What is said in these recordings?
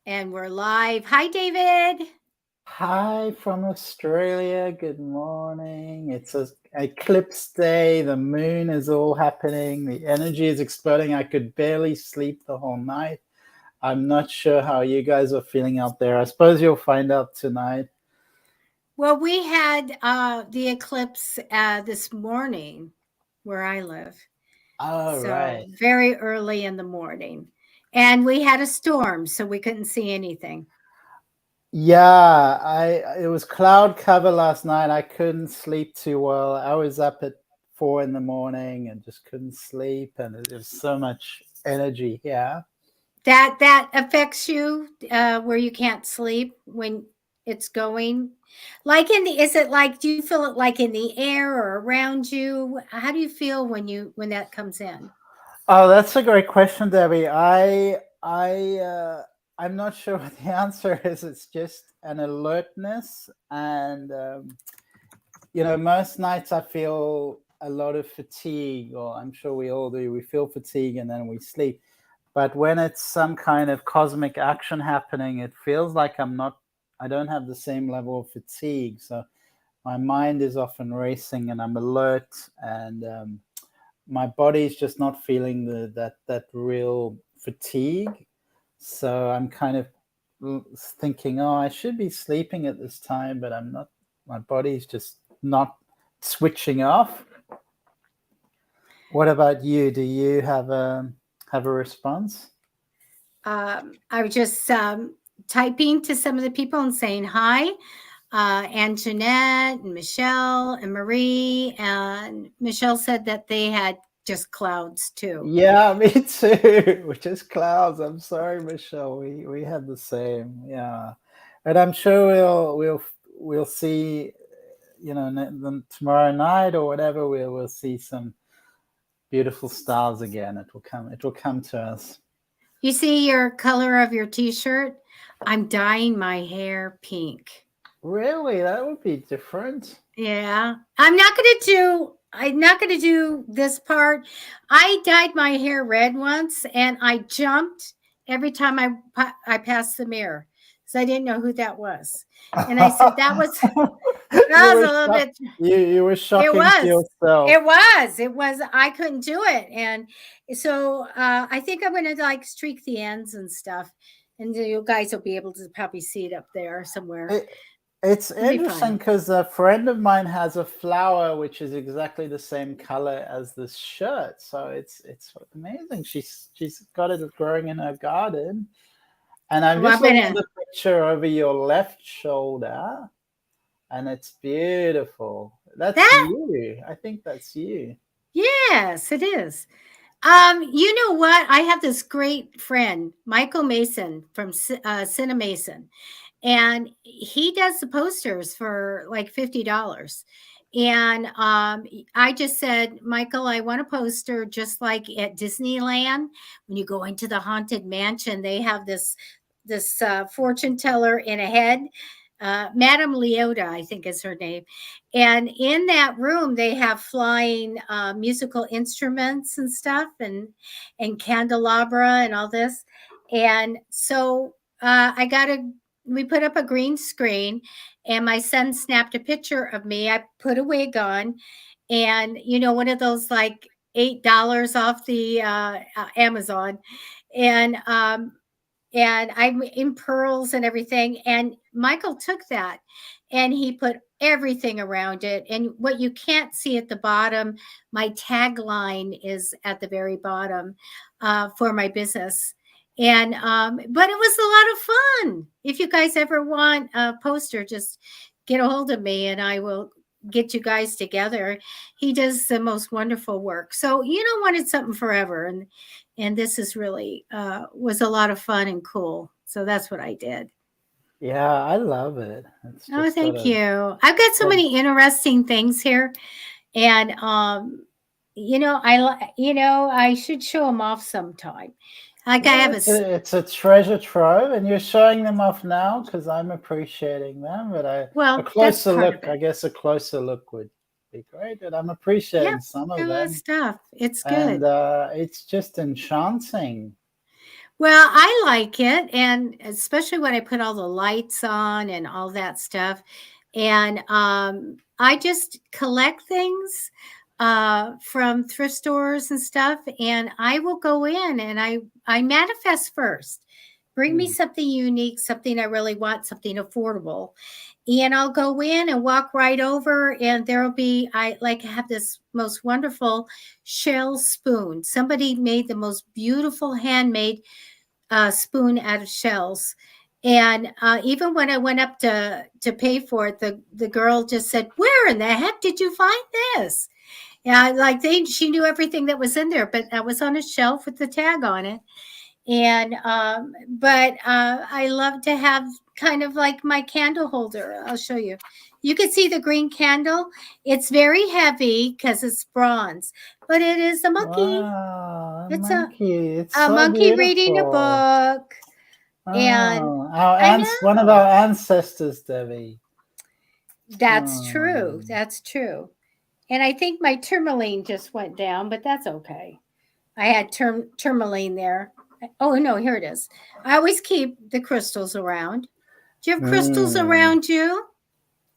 And we're live. Hi, David. Hi from Australia. Good morning. It's an eclipse day. The moon is all happening. The energy is exploding. I could barely sleep the whole night. I'm not sure how you guys are feeling out there. I suppose you'll find out tonight. Well, we had the eclipse this morning where I live. All So right. very early in the morning. And we had a storm, so we couldn't see anything. Yeah, it was cloud cover last night. I couldn't sleep too well. I was up at 4 in the morning and just couldn't sleep, and there's so much energy here. That affects you where you can't sleep when it's going. Like is it like, do you feel it like in the air or around you? How do you feel when that comes in? Oh, that's a great question, Debbie. I'm not sure what the answer is. It's just an alertness, and most nights I feel a lot of fatigue, or I'm sure we all do. We feel fatigue and then we sleep. But when it's some kind of cosmic action happening, it feels like I don't have the same level of fatigue. So my mind is often racing, and I'm alert, and my body's just not feeling that real fatigue. So I'm kind of thinking, oh, I should be sleeping at this time, but I'm not. My body's just not switching off. What about you? Do you have a response? I was just typing to some of the people and saying hi. Antoinette and Michelle and Marie. And Michelle said that they had just clouds too. Yeah, me too. Just clouds. I'm sorry, Michelle. We had the same. Yeah, and I'm sure we'll see. Tomorrow night or whatever, we'll see some beautiful stars again. It will come to us. You see your color of your t-shirt? I'm dyeing my hair pink. Really? That would be different. Yeah. I'm not going to do this part. I dyed my hair red once and I jumped every time I passed the mirror. So I didn't know who that was. And I said that was You a were little bit. you were It shocking to was. yourself. It was. I couldn't do it, and so I think I'm going to like streak the ends and stuff, and you guys will be able to probably see it up there somewhere. It's It'll be interesting fun. because a friend of mine has a flower which is exactly the same color as this shirt. So it's amazing. She's got it growing in her garden, and I'm Well, just I'm looking at gonna the picture over your left shoulder, and it's beautiful. That's that. you. I think that's you. Yes, it is. You know what? I have this great friend, Michael Mason from Cinemason, and he does the posters for like $50. And I just said, Michael, I want a poster just like at Disneyland. When you go into the haunted mansion, they have this fortune teller in a head. Madame Leota, I think is her name. And in that room, they have flying musical instruments and stuff, and candelabra and all this. And so we put up a green screen, and my son snapped a picture of me. I put a wig on, and one of those like $8 off the Amazon, and I'm in pearls and everything. And Michael took that and he put everything around it. And what you can't see at the bottom, my tagline is at the very bottom for my business. And but it was a lot of fun. If you guys ever want a poster, just get a hold of me and I will get you guys together. He does the most wonderful work. So wanted something forever, and this is really was a lot of fun and cool. So that's what I did. Yeah, I love it. It's Oh, just thank you. I've got so many interesting things here, and I should show them off sometime. Like I well, have it's a treasure trove, and you're showing them off now because I'm appreciating them. But a well, that's closer part of look, it. I guess, a closer look would be great. And I'm Yep, appreciating some got of a lot of them, stuff. It's and good. it's just enchanting. Well, I like it, and especially when I put all the lights on and all that stuff. And I just collect things from thrift stores and stuff, and I will go in and I manifest first. Bring me Mm. something unique, something I really want, something affordable. And I'll go in and walk right over, and there'll be, I like have this most wonderful shell spoon. Somebody made the most beautiful handmade spoon out of shells. And even when I went up to pay for it, the girl just said, "Where in the heck did you find this?" Yeah, like she knew everything that was in there, but that was on a shelf with the tag on it. And but I love to have kind of like my candle holder. I'll show you. You can see the green candle. It's very heavy because it's bronze, but it is a monkey. Wow, a It's monkey. It's a so monkey reading a beautiful. book. And Oh, I one of know. our ancestors, Debbie. That's Oh. true. That's true. And I think my tourmaline just went down, but that's okay. I had tourmaline there. Oh, no, here it is. I always keep the crystals around. Do you have crystals Mm. around you?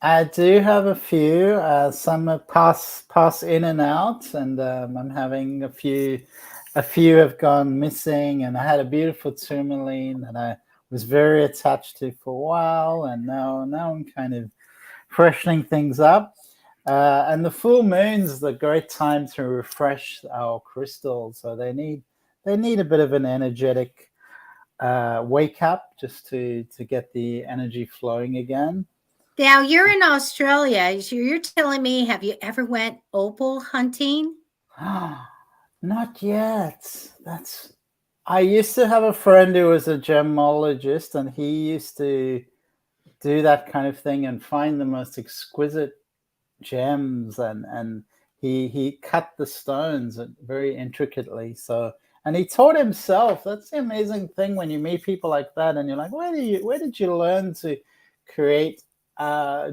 I do have a few. Some pass in and out, and I'm having a few. A few have gone missing, and I had a beautiful tourmaline that I was very attached to for a while, and now I'm kind of freshening things up. And the full moon's the great time to refresh our crystals, so they need a bit of an energetic wake up just to get the energy flowing again. Now you're in Australia. So you're telling me, have you ever went opal hunting? Not yet. That's I used to have a friend who was a gemologist, and he used to do that kind of thing and find the most exquisite gems, and he cut the stones very intricately. So, and he taught himself. That's the amazing thing when you meet people like that, and you're like, where did you learn to create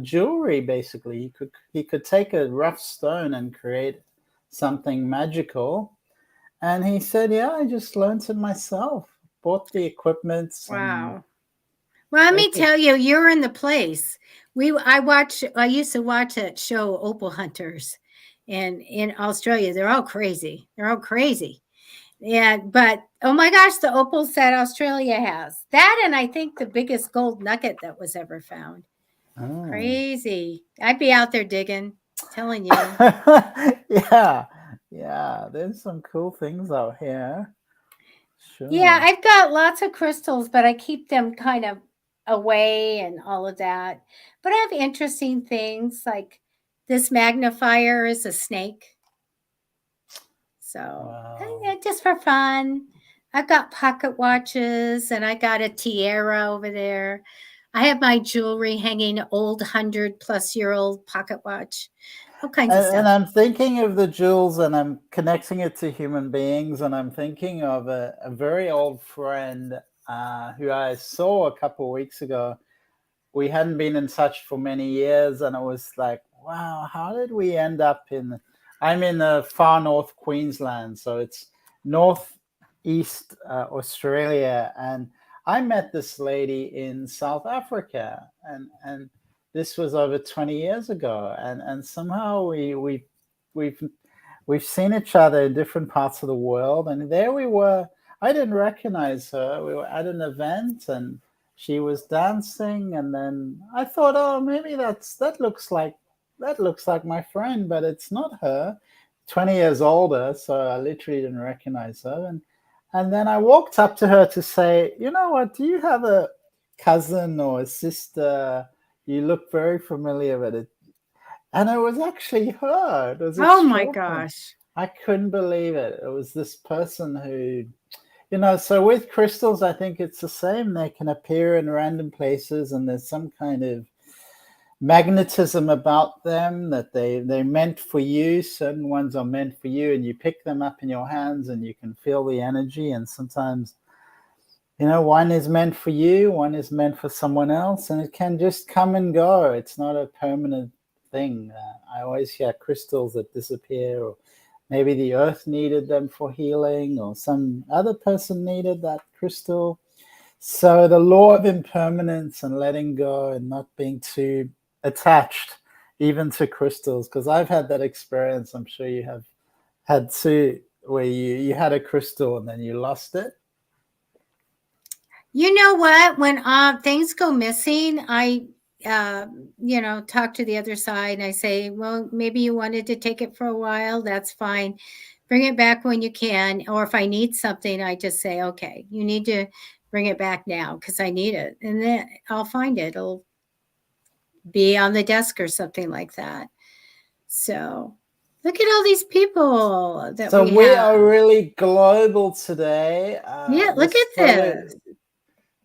jewelry? Basically, he could take a rough stone and create something magical. And he said, yeah, I just learned it myself. Bought the equipments and Wow. Well, let me it was tell you, you're in the place. I used to watch that show Opal Hunters, and in Australia, they're all crazy. They're all crazy. Yeah, but oh my gosh, the opals that Australia has. That, and I think the biggest gold nugget that was ever found. oh. Crazy. I'd be out there digging, telling you. Yeah, yeah, there's some cool things out here. Yeah, Sure. I've got lots of crystals, but I keep them kind of away and all of that. But I have interesting things like this magnifier is a snake. So, Wow. yeah, just for fun. I've got pocket watches and I got a tiara over there. I have my jewelry hanging, old 100-plus-year-old pocket watch, all kinds of And stuff. I'm thinking of the jewels and I'm connecting it to human beings. And I'm thinking of a very old friend who I saw a couple of weeks ago. We hadn't been in touch for many years. And it was like, wow, how did we end up in? I'm in the far north Queensland. So it's northeast Australia. And I met this lady in South Africa. And this was over 20 years ago, and somehow we've we've seen each other in different parts of the world, and there we were. I didn't recognize her. We were at an event, and she was dancing, and then I thought, oh, maybe that looks like my friend, but it's not her. 20 years older, so I literally didn't recognize her. And then I walked up to her to say, you know what, do you have a cousin or a sister? You look very familiar with it. And it was actually her. It was Oh my extraordinary. gosh. I couldn't believe it. It was this person who, so with crystals, I think it's the same. They can appear in random places, and there's some kind of magnetism about them that they're meant for you. Certain ones are meant for you, and you pick them up in your hands and you can feel the energy. And sometimes one is meant for you, one is meant for someone else, and it can just come and go. It's not a permanent thing. I always hear crystals that disappear, or maybe the earth needed them for healing, or some other person needed that crystal. So the law of impermanence and letting go and not being too attached even to crystals, because I've had that experience, I'm sure you have had too, where you had a crystal and then you lost it. You know what? When things go missing, I talk to the other side and I say, well, maybe you wanted to take it for a while. That's fine. Bring it back when you can. Or if I need something, I just say, okay, you need to bring it back now because I need it. And then I'll find it. It'll be on the desk or something like that. So look at all these people that So we we have. are really global today. Yeah, look at this.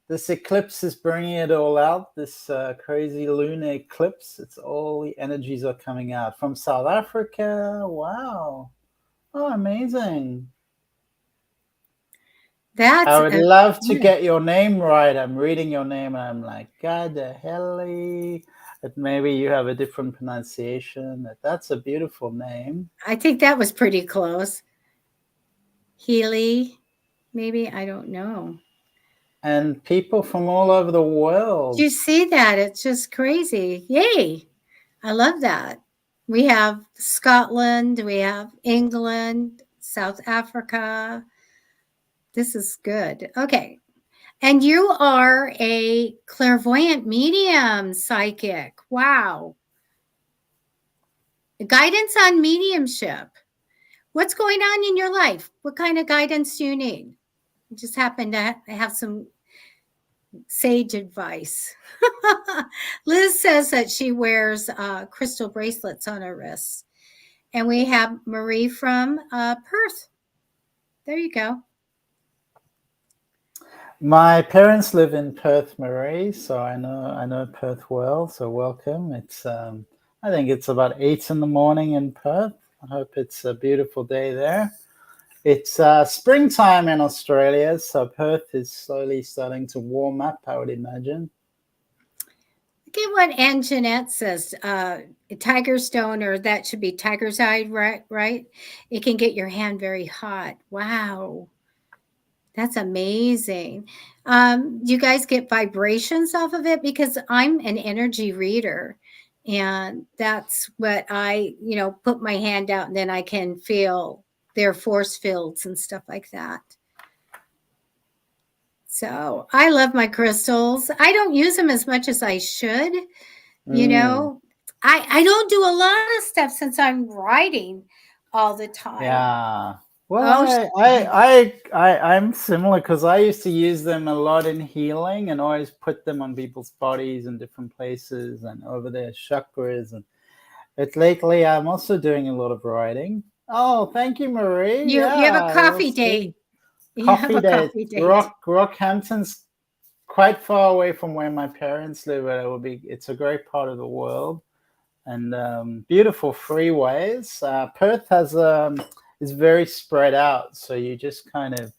This eclipse is bringing it all out, this crazy lunar eclipse. It's all the energies are coming out from South Africa. Wow. Oh, amazing. I would love to get your name right. I'm reading your name and I'm like, God the helly. But maybe you have a different pronunciation. That's a beautiful name. I think that was pretty close. Healy, maybe, I don't know. And people from all over the world. Did you see that? It's just crazy. Yay. I love that. We have Scotland, we have England, South Africa. This is good. Okay. And you are a clairvoyant medium psychic. Wow. Guidance on mediumship. What's going on in your life? What kind of guidance do you need? You just happen to have some sage advice. Liz says that she wears crystal bracelets on her wrists. And we have Marie from Perth. There you go. My parents live in Perth, Marie, so I know Perth well. So welcome. It's I think it's about 8 in the morning in Perth. I hope it's a beautiful day there. It's springtime in Australia, so Perth is slowly starting to warm up, I would imagine. Look at what Ann Jeanette says. Tiger stone, or that should be tiger's eye, right? It can get your hand very hot. Wow. That's amazing. Do you guys get vibrations off of it? Because I'm an energy reader. And that's what I, put my hand out and then I can feel their force fields and stuff like that. So I love my crystals. I don't use them as much as I should. I don't do a lot of stuff since I'm writing all the time. Yeah. Well, I'm similar because I used to use them a lot in healing and always put them on people's bodies in different places and over their chakras. But lately, I'm also doing a lot of writing. Oh, thank you, Marie. You have a coffee date. Coffee date. Rockhampton's quite far away from where my parents live, but it's a great part of the world and beautiful freeways. Perth is very spread out, so you just kind of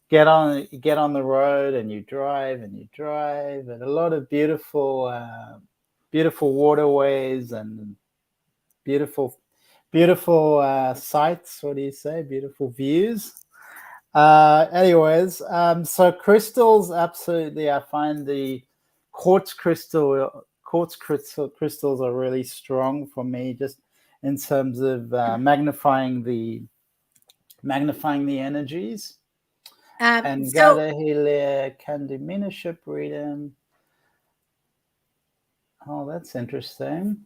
get on the road and you drive and a lot of beautiful waterways and beautiful sights. What do you say? Beautiful views. Anyways, so crystals, absolutely. I find the quartz crystals are really strong for me, just in terms of magnifying the energies. And Gada Hilia can diminish freedom. Oh, that's interesting.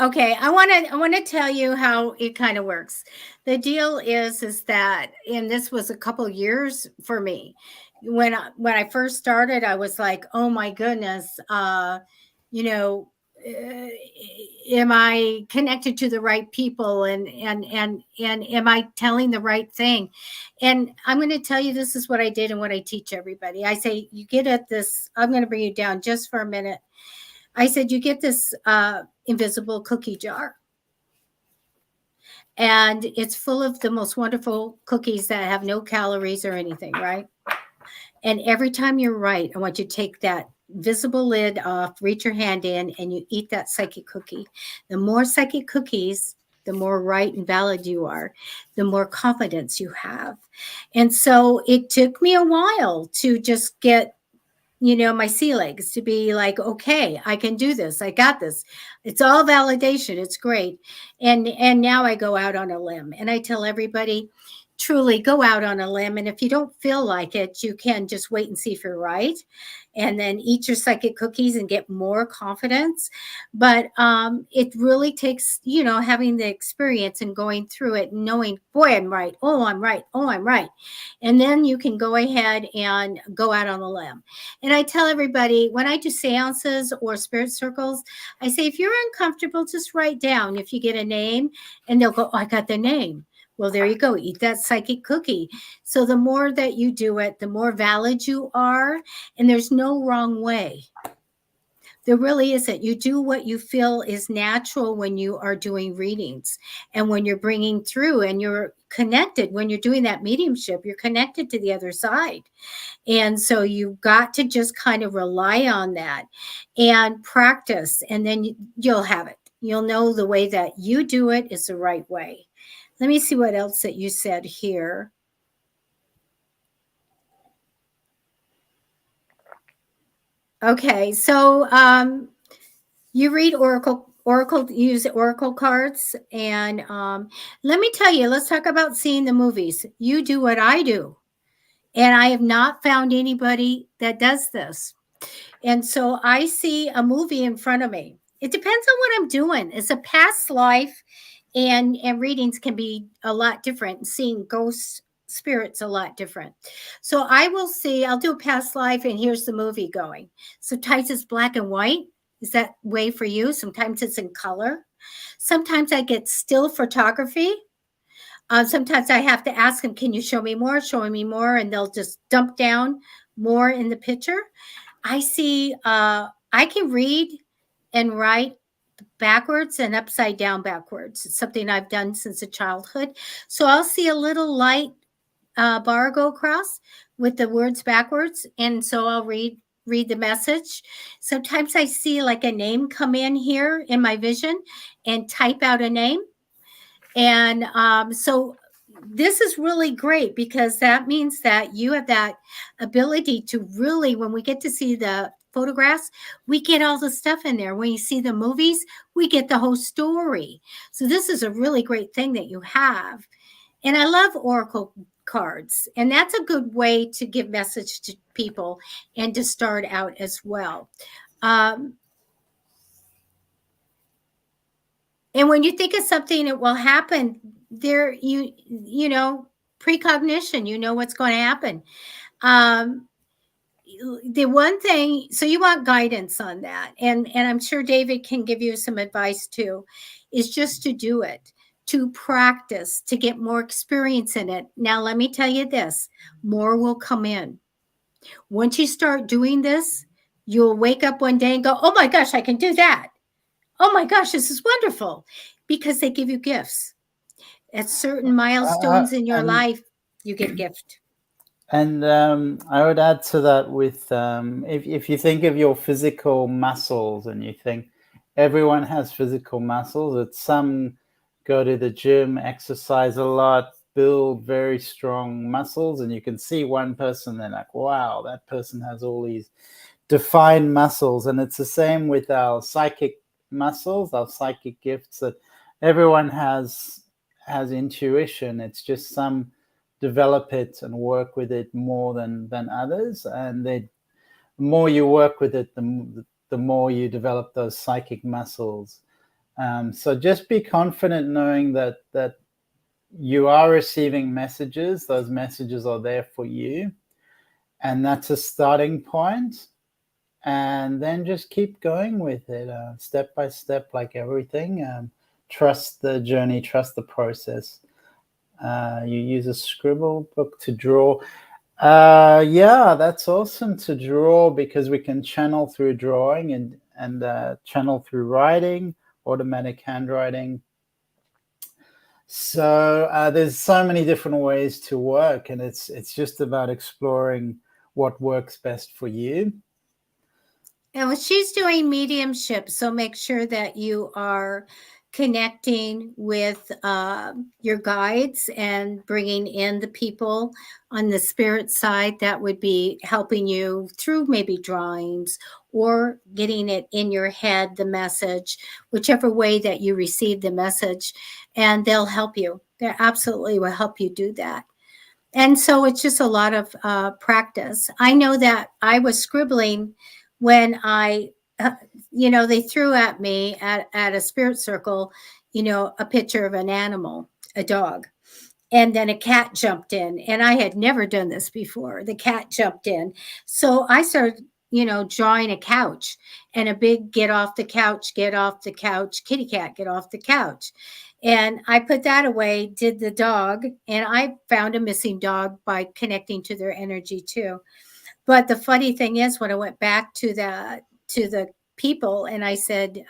Okay, I want to tell you how it kind of works. The deal is that, and this was a couple years for me. When I first started, I was like, oh my goodness, am I connected to the right people and am I telling the right thing? And I'm going to tell you, this is what I did and what I teach everybody. I say, you get at this, I'm going to bring you down just for a minute. I said, you get this invisible cookie jar. And it's full of the most wonderful cookies that have no calories or anything, right? And every time you write, I want you to take that visible lid off, reach your hand in, and you eat that psychic cookie. The more psychic cookies the more right and valid you are, the more confidence you have. And so it took me a while to just get, my sea legs, to be like, okay, I can do this. I got this. It's all validation. It's great. And now I go out on a limb and I tell everybody, truly go out on a limb. And if you don't feel like it, you can just wait and see if you're right. And then eat your psychic cookies and get more confidence. But it really takes, having the experience and going through it and knowing, boy, I'm right. Oh, I'm right. Oh, I'm right. And then you can go ahead and go out on a limb. And I tell everybody when I do seances or spirit circles, I say, if you're uncomfortable, just write down if you get a name, and they'll go, oh, I got the name. Well, there you go. Eat that psychic cookie. So the more that you do it, the more valid you are. And there's no wrong way. There really isn't. You do what you feel is natural when you are doing readings and when you're bringing through and you're connected. When you're doing that mediumship, you're connected to the other side. And so you've got to just kind of rely on that and practice, and then you'll have it. You'll know the way that you do it is the right way. Let me see what else that you said here. Okay, so you read use oracle cards, and let me tell you, let's talk about seeing the movies. You do what I do, and I have not found anybody that does this. And so I see a movie in front of me. It depends on what I'm doing. It's a past life, and readings can be a lot different. Seeing ghosts, spirits, a lot different. So I'll do a past life, and here's the movie going. Sometimes it's black and white. Is that way for you? Sometimes it's in color. Sometimes I get still photography. Sometimes I have to ask them, can you show me more? Showing me more, and they'll just dump down more in the picture. I see, I can read and write backwards and upside down backwards. It's something I've done since a childhood. So I'll see a little light bar go across with the words backwards. And so I'll read the message. Sometimes I see like a name come in here in my vision and type out a name. And so this is really great because that means that you have that ability to really, when we get to see the photographs, we get all the stuff in there. When you see the movies, we get the whole story. So this is a really great thing that you have. And I love oracle cards, and that's a good way to give message to people and to start out as well. And when you think of something that will happen, there you know precognition, you know what's going to happen. The one thing, so you want guidance on that, and I'm sure David can give you some advice too, is just to do it, to practice, to get more experience in it. Now let me tell you this, more will come in. Once you start doing this, you'll wake up one day and go, oh my gosh, I can do that. Oh my gosh, this is wonderful, because they give you gifts. At certain milestones in your life, you get a gift. And I would add to that with, if you think of your physical muscles and you think everyone has physical muscles, that some go to the gym, exercise a lot, build very strong muscles, and you can see one person, they're like, wow, that person has all these defined muscles. And it's the same with our psychic muscles, our psychic gifts, that everyone has intuition. It's just some develop it and work with it more than others, and the more you work with it, the more you develop those psychic muscles. So just be confident knowing that you are receiving messages. Those messages are there for you, and that's a starting point. And then just keep going with it, step by step, like everything. Trust the journey, trust the process. You use a scribble book to draw. Yeah, that's awesome to draw, because we can channel through drawing and channel through writing, automatic handwriting. So there's so many different ways to work, and it's just about exploring what works best for you. And she's doing mediumship, so make sure that you are connecting with your guides and bringing in the people on the spirit side that would be helping you through maybe drawings or getting it in your head, the message, whichever way that you receive the message, and they'll help you. They absolutely will help you do that. And so it's just a lot of practice. I know that I was scribbling when they threw at me at a spirit circle, a picture of an animal, a dog. And then a cat jumped in, and I had never done this before. The cat jumped in. So I started, drawing a couch and a big get off the couch, kitty cat, get off the couch. And I put that away, did the dog, and I found a missing dog by connecting to their energy too. But the funny thing is, when I went back to the people and I said,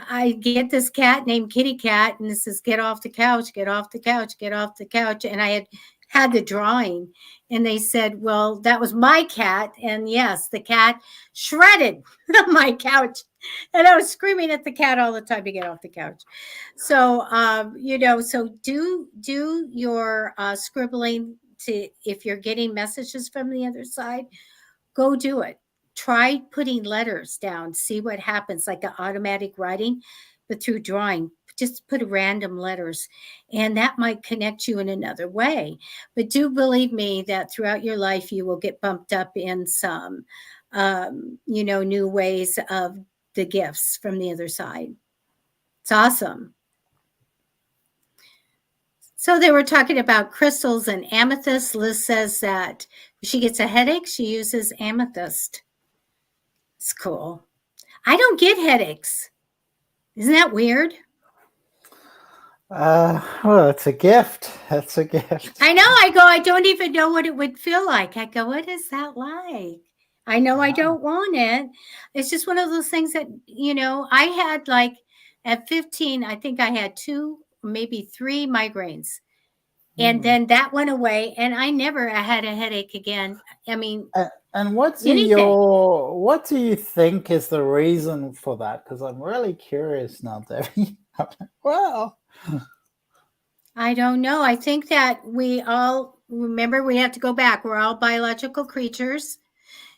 I get this cat named Kitty Cat, and this is get off the couch, get off the couch, get off the couch. And I had the drawing, and they said, well, that was my cat. And yes, the cat shredded my couch. And I was screaming at the cat all the time to get off the couch. So, so do your scribbling if you're getting messages from the other side, go do it. Try putting letters down, see what happens, like an automatic writing, but through drawing. Just put random letters, and that might connect you in another way. But do believe me that throughout your life, you will get bumped up in some, new ways of the gifts from the other side. It's awesome. So they were talking about crystals and amethyst. Liz says that if she gets a headache, she uses amethyst. It's cool. I don't get headaches. Isn't that weird? Well, it's a gift. That's a gift. I know. I don't even know what it would feel like. I go, what is that like? I know I don't want it. It's just one of those things that, I had like at 15, I think I had 2, maybe 3 migraines. And then that went away, and I never had a headache again. I mean, and what do you think is the reason for that? Because I'm really curious now, Debbie. Well, I don't know. I think that we all remember we have to go back. We're all biological creatures.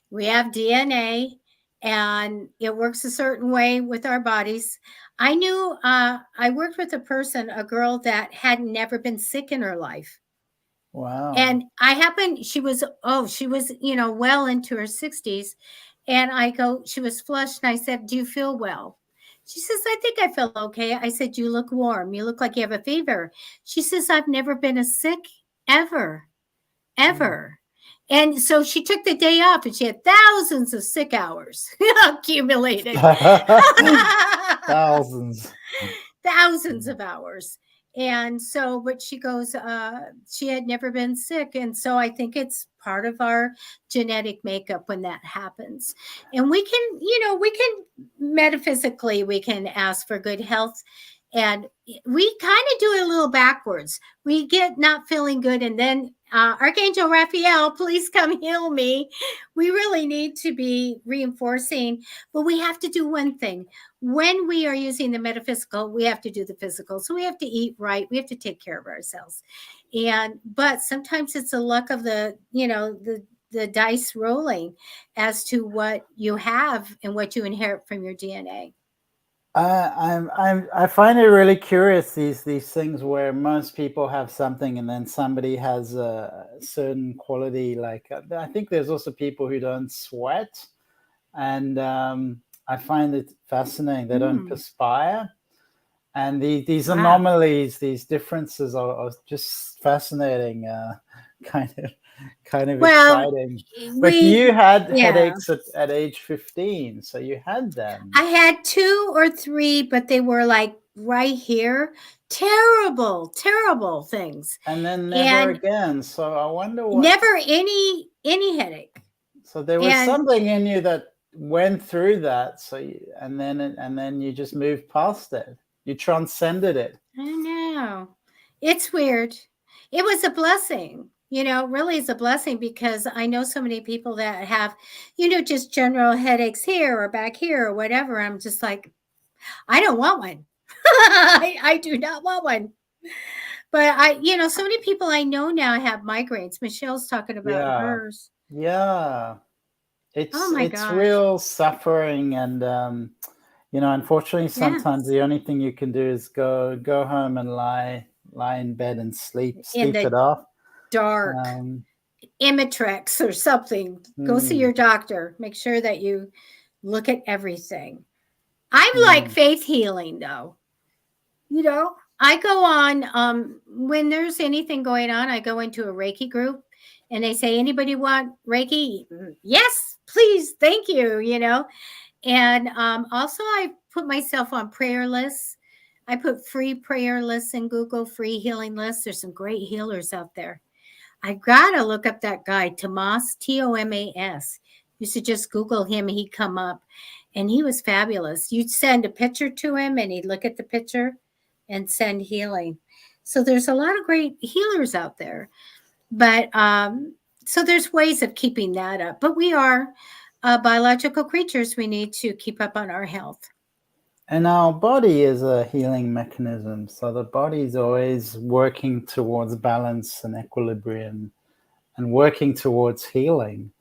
We have DNA, and it works a certain way with our bodies. I knew I worked with a girl that had never been sick in her life. Wow. And she was well into her 60s. And she was flushed, and I said, do you feel well? She says, I think I feel okay. I said, you look warm. You look like you have a fever. She says, I've never been as sick ever. And so she took the day off, and she had thousands of sick hours accumulated. Thousands of hours. And so, but she goes, she had never been sick. And so I think it's part of our genetic makeup when that happens. And we can metaphysically, we can ask for good health. And we kind of do it a little backwards. We get not feeling good, and then Archangel Raphael, please come heal me. We really need to be reinforcing, but we have to do one thing. When we are using the metaphysical, we have to do the physical. So we have to eat right. We have to take care of ourselves. But sometimes it's the luck of the dice rolling as to what you have and what you inherit from your DNA. I find it really curious, these things where most people have something and then somebody has a certain quality. Like I think there's also people who don't sweat, and I find it fascinating. They don't perspire, and these anomalies, these differences are just fascinating. Kind of exciting. But you had headaches at age 15, so you had them. I had 2 or 3, but they were like right here. Terrible things. And then never again. So I wonder what. Never any headache. So there was something in you that went through that. So and then you just moved past it. You transcended it. I know. It's weird. It was a blessing. Really is a blessing, because I know so many people that have, just general headaches here or back here or whatever. I'm just like, I don't want one. I do not want one. But so many people I know now have migraines. Michelle's talking about Yeah. hers. Yeah. Oh my It's gosh. real suffering, and unfortunately, sometimes Yes. the only thing you can do is go home and lie in bed and In sleep it the off. dark. Um, Imitrex or something. Go see mm, your doctor. Make sure that you look at everything. I'm like mm. faith healing though. I go on when there's anything going on, I go into a Reiki group and they say, anybody want Reiki? Yes, please, thank you. And also I put myself on prayer lists. I put free prayer lists in Google, free healing lists. There's some great healers out there. I gotta look up that guy, Tomas, Tomas. You should just Google him, he'd come up. And he was fabulous. You'd send a picture to him and he'd look at the picture and send healing. So there's a lot of great healers out there. But so there's ways of keeping that up. But we are biological creatures. We need to keep up on our health. And our body is a healing mechanism. So the body is always working towards balance and equilibrium and working towards healing.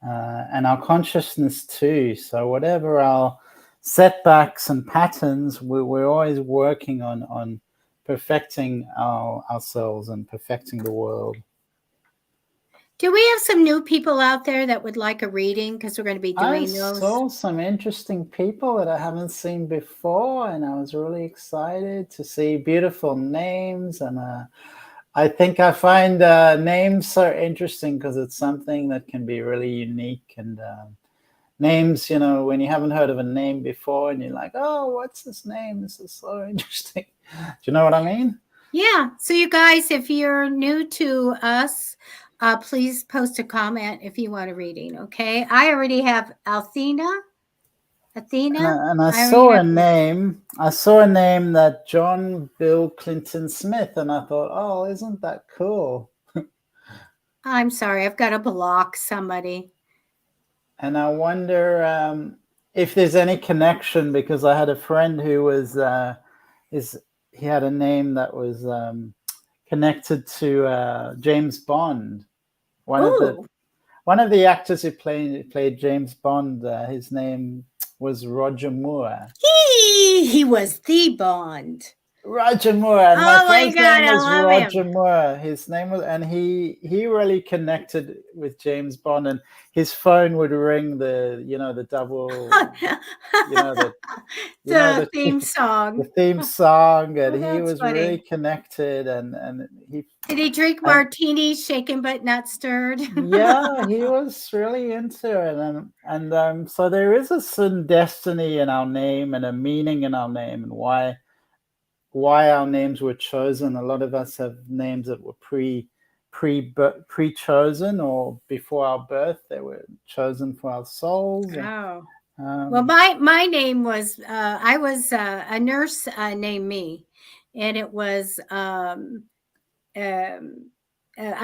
And our consciousness too. So whatever our setbacks and patterns, we're always working on perfecting ourselves and perfecting the world. Do we have some new people out there that would like a reading? Because we're going to be I doing those. saw some interesting people that I haven't seen before, and I was really excited to see beautiful names. And I think I find names so interesting because it's something that can be really unique. And names, when you haven't heard of a name before and you're like, oh, what's this name? This is so interesting. Do you know what I mean? Yeah. So, you guys, if you're new to us, please post a comment if you want a reading. Okay. I already have Athena. And I I already saw a have you. name. I saw a name that John Bill Clinton Smith, and I thought, oh, isn't that cool? I'm sorry. I've got to block somebody. And I wonder if there's any connection, because I had a friend who was he had a name that was connected to James Bond. One of the Ooh, one of the actors who played James Bond. His name was Roger Moore. he was the Bond. Roger Moore, and my Oh my friend's God. name I was love Roger him. Moore. His name was, and he really connected with James Bond, and his phone would ring the double, the The the theme song. the theme song, Oh, and he that's was really funny. connected, and he Did he drink and martinis, shaken but not stirred? yeah, he was really into it, and so there is a certain destiny in our name and a meaning in our name, and why our names were chosen. A lot of us have names that were pre-chosen, or before our birth they were chosen for our souls. Oh. Well, Um, my name was I was a nurse named me, and it was I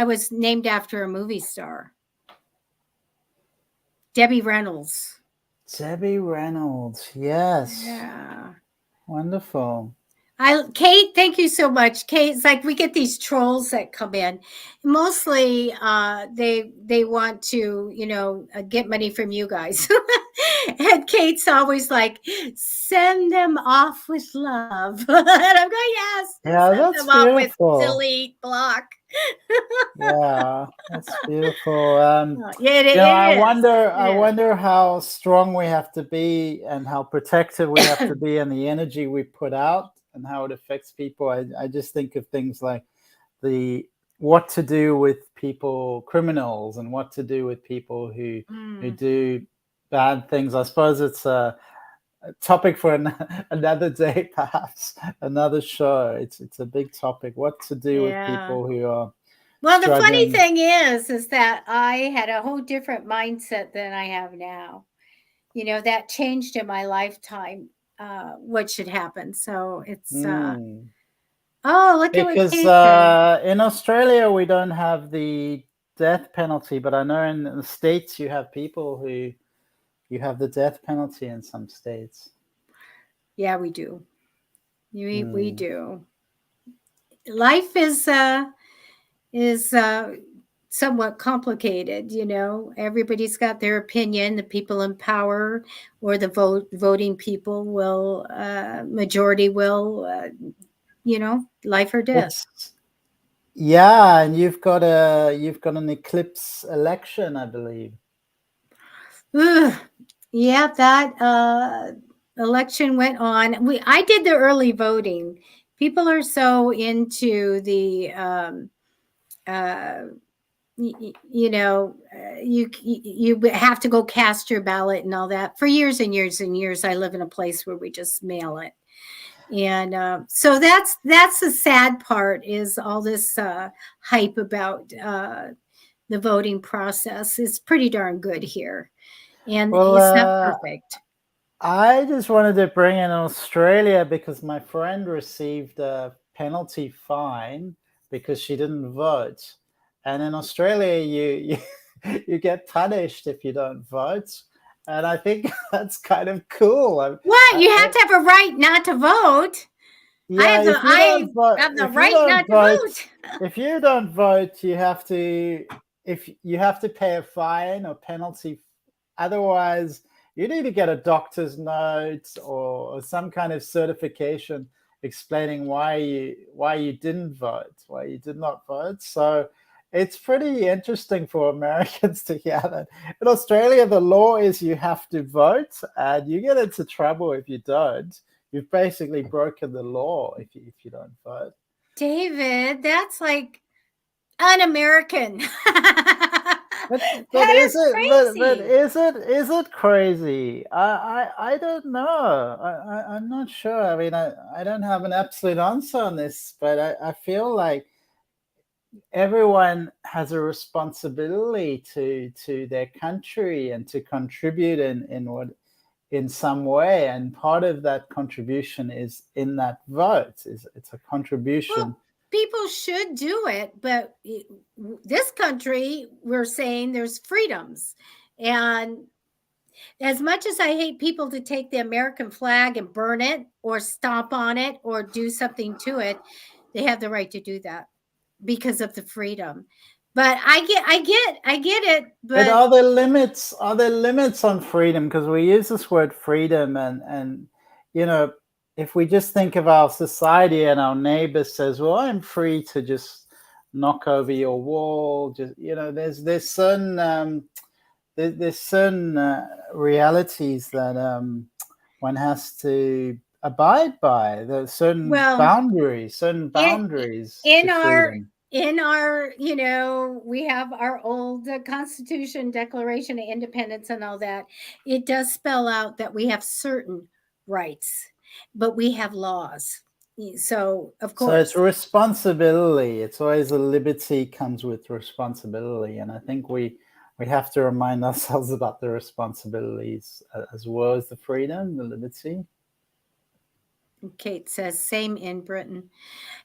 was named after a movie star, Debbie Reynolds. Debbie Reynolds, yes, Yeah. wonderful. Kate, thank you so much. Kate, it's like we get these trolls that come in. Mostly they want to, get money from you guys. And Kate's always like, send them off with love. And I'm going, yes, Yeah, send that's them off with beautiful. delete, block. Yeah, that's beautiful. Yeah, I it is. wonder, It is. how strong we have to be and how protective we have to be, and the energy we put out and how it affects people. I just think of things like what to do with people, criminals, and what to do with people who Mm, do bad things. I suppose it's a topic for another day, perhaps another show. It's a big topic. What to do with yeah. people who are Well, the funny struggling. thing is that I had a whole different mindset than I have now. That changed in my lifetime, what should happen. So it's, Mm. oh, look at what Because Kate said. in Australia we don't have the death penalty, but I know in the States you have people who you have the death penalty in some states. Yeah, we do. We do. Life is somewhat complicated, you know. Everybody's got their opinion. The people in power or the voting people will, majority will, you know, life or death. Yeah, and you've got an eclipse election, I believe. Ugh. Yeah, that election went on. I did the early voting. People are so into the you know, you have to go cast your ballot and all that. For years and years and years, I live in a place where we just mail it. And so that's the sad part, is all this hype about the voting process. Is pretty darn good here, and it's not perfect. I just wanted to bring in Australia because my friend received a penalty fine because she didn't vote. And in Australia, you get punished if you don't vote. And I think that's kind of cool. What? You have to have a right not to vote. Yeah, I have the right not to vote. If you don't vote, you have to pay a fine or penalty. Otherwise, you need to get a doctor's note or some kind of certification explaining why you didn't vote, why you did not vote. So it's pretty interesting for Americans to hear that. In Australia, the law is you have to vote, and you get into trouble if you don't. You've basically broken the law if you don't vote. David, that's like un-American. But That is crazy. But is it crazy? I don't know. I'm not sure. I mean, I don't have an absolute answer on this, but I feel like everyone has a responsibility to their country and to contribute in some way, and part of that contribution is in that vote. It's a contribution. Well, people should do it, but this country, we're saying there's freedoms, and as much as I hate people to take the American flag and burn it or stomp on it or do something to it, they have the right to do that because of the freedom. But I get it. But are there limits? Are there limits on freedom? Because we use this word freedom, and you know, if we just think of our society and our neighbor says, "Well, I'm free to just knock over your wall," just there's certain there's certain realities that one has to abide by. There's certain boundaries. In our, we have our old Constitution, Declaration of Independence and all that. It does spell out that we have certain rights, but we have laws. So, of course. So it's responsibility. It's always a liberty comes with responsibility. And I think we have to remind ourselves about the responsibilities as well as the freedom, the liberty. Kate says same in Britain.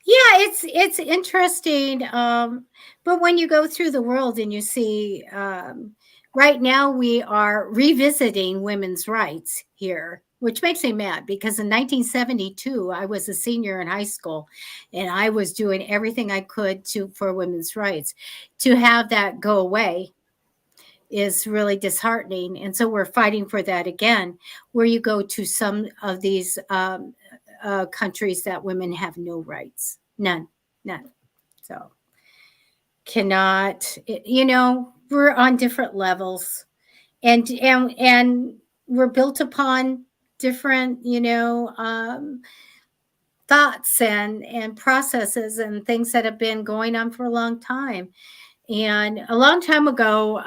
Yeah, it's interesting. But when you go through the world and you see, right now we are revisiting women's rights here, which makes me mad because in 1972 I was a senior in high school, and I was doing everything I could for women's rights. To have that go away is really disheartening, and so we're fighting for that again. Where you go to some of these countries that women have no rights, none. So cannot, we're on different levels, and we're built upon different, thoughts and processes and things that have been going on for a long time. And a long time ago,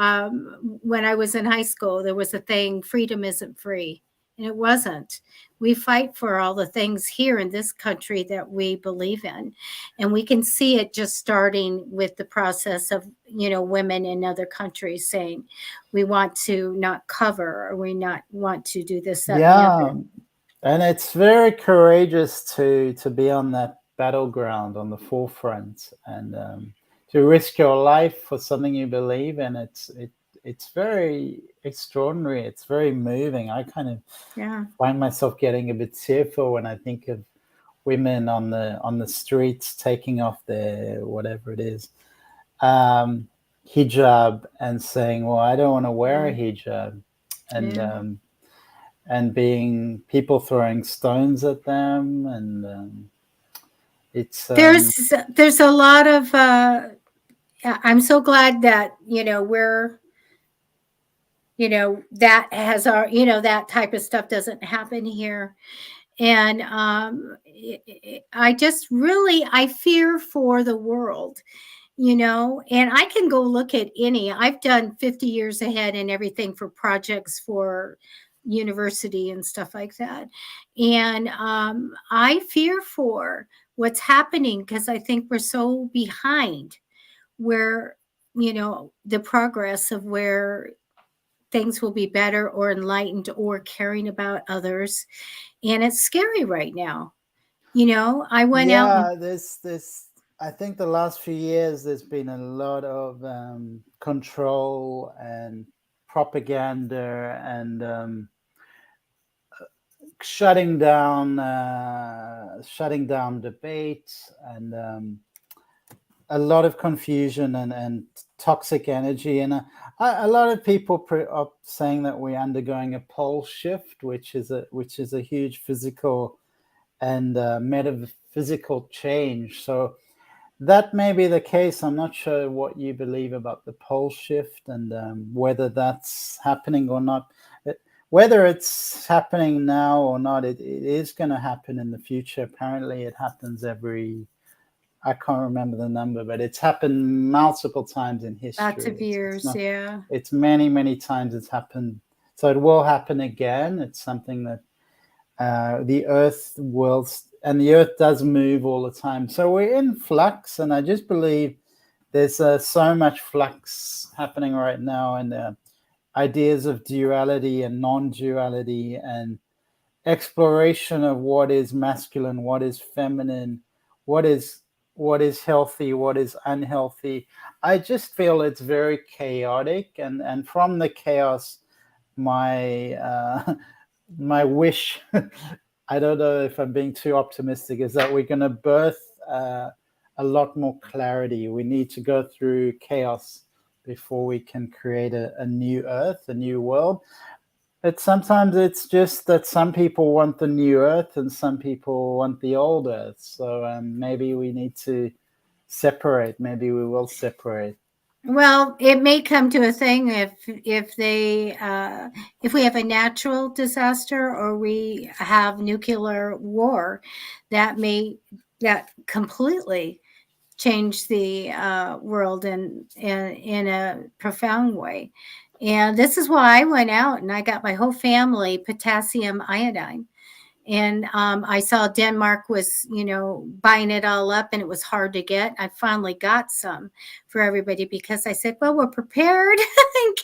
when I was in high school, there was a thing, freedom isn't free. And it wasn't. We fight for all the things here in this country that we believe in. And we can see it just starting with the process of, women in other countries saying, we want to not cover, or we not want to do this, that, and the other. And it's very courageous to be on that battleground, on the forefront, and to risk your life for something you believe in. It's very extraordinary. It's very moving. I kind of find myself getting a bit tearful when I think of women on the streets taking off their whatever it is, um, hijab, and saying, "Well, I don't want to wear a hijab," and Yeah. and being people throwing stones at them, and it's There's a lot of I'm so glad that, we're, that has our, that type of stuff doesn't happen here. And I just really, I fear for the world, and I can go look at I've done 50 years ahead and everything for projects for university and stuff like that. And I fear for what's happening because I think we're so behind where, the progress of where things will be better or enlightened or caring about others. And it's scary right now. I went out and yeah. This I think the last few years there's been a lot of control and propaganda and shutting down debates and a lot of confusion and toxic energy. And a lot of people are saying that we're undergoing a pole shift, which is a huge physical and metaphysical change. So that may be the case. I'm not sure what you believe about the pole shift and whether that's happening or not. Whether it's happening now or not, it is going to happen in the future. Apparently, it happens I can't remember the number, but it's happened multiple times in lots history. of It's years. not. Yeah. It's many, many times it's happened. So it will happen again. It's something that the earth will, and the earth does move all the time. So we're in flux, and I just believe there's so much flux happening right now, and ideas of duality and non-duality and exploration of what is masculine, what is feminine, what is healthy, what is unhealthy. I just feel it's very chaotic, and from the chaos, my my wish, I don't know if I'm being too optimistic, is that we're going to birth a lot more clarity. We need to go through chaos before we can create a new earth, a new world. But sometimes it's just that some people want the new earth and some people want the old earth. So maybe we need to separate. Maybe we will separate. Well, it may come to a thing if we have a natural disaster or we have nuclear war, that completely change the world in a profound way. And this is why I went out and I got my whole family potassium iodine. And I saw Denmark was, buying it all up, and it was hard to get. I finally got some for everybody because I said, "Well, we're prepared in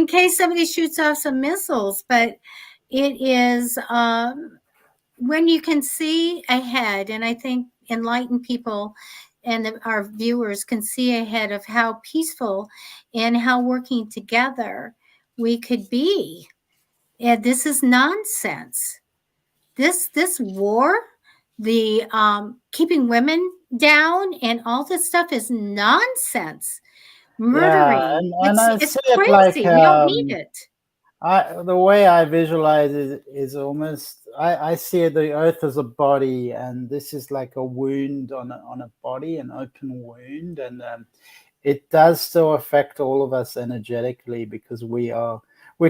case somebody shoots off some missiles." But it is when you can see ahead, and I think enlightened people and our viewers can see ahead of how peaceful and how working together we could be. And this is nonsense. This war, the keeping women down and all this stuff is nonsense. Yeah, Murdering. and I It's see it like crazy. We don't need it. the way I visualize it is almost I see the earth as a body, and this is like a wound on a body, an open wound, and it does still affect all of us energetically because we're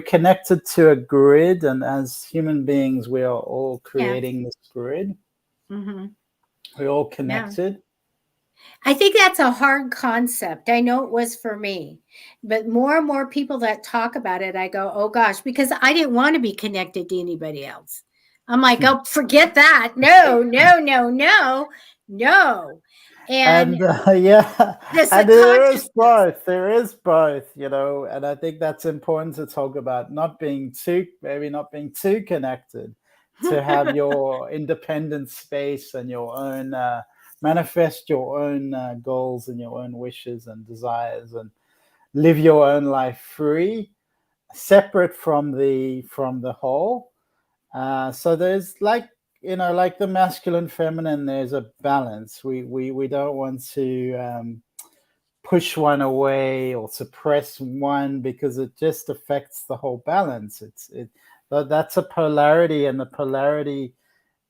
connected to a grid, and as human beings, we are all Yeah. creating this grid. Hmm. We're all Yeah. connected. I think that's a hard concept. I know it was for me, but more and more people that talk about it, I go, oh gosh, because I didn't want to be connected to anybody else. I'm like, oh, forget that. No, no, no, no, no. And And yeah, the and there is subconsciousness. both. There is both, and I think that's important to talk about. Maybe not being too connected, to have your independent space and your own manifest your own goals and your own wishes and desires, and live your own life free, separate from the whole. So there's like like the masculine, feminine, there's a balance. We don't want to push one away or suppress one, because it just affects the whole balance. But that's a polarity, and the polarity